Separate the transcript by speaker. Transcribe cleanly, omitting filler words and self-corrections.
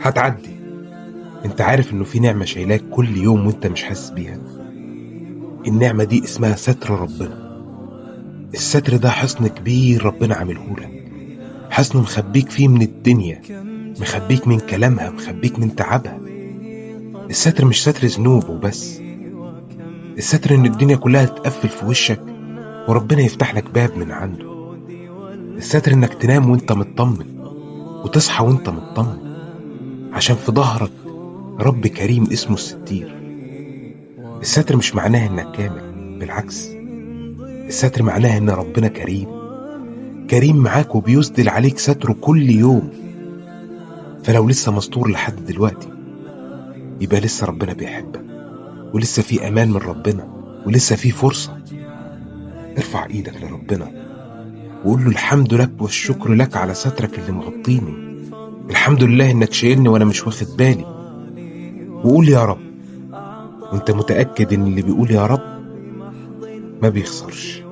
Speaker 1: هتعدي. انت عارف انه في نعمة شايلاك كل يوم وانت مش حاسس بيها. النعمة دي اسمها ستر ربنا. الستر ده حصن كبير ربنا عاملهولك، حصن مخبيك فيه من الدنيا، مخبيك من كلامها، مخبيك من تعبها. الستر مش ستر ذنوب وبس، الستر ان الدنيا كلها تقفل في وشك وربنا يفتح لك باب من عنده. الستر انك تنام وانت مطمن وتصحى وانت مطمن، عشان في ظهرك رب كريم اسمه الستير. الستر مش معناه انك كامل، بالعكس، الستر معناه ان ربنا كريم، كريم معاك وبيسدل عليك ستره كل يوم. فلو لسه مستور لحد دلوقتي يبقى لسه ربنا بيحبك، ولسه في امان من ربنا، ولسه في فرصة. ارفع ايدك لربنا وقول له الحمد لك والشكر لك على سترك اللي مغطيني. الحمد لله انك شايلني وانا مش واخد بالي. وقول يا رب، وانت متأكد ان اللي بيقول يا رب ما بيخسرش.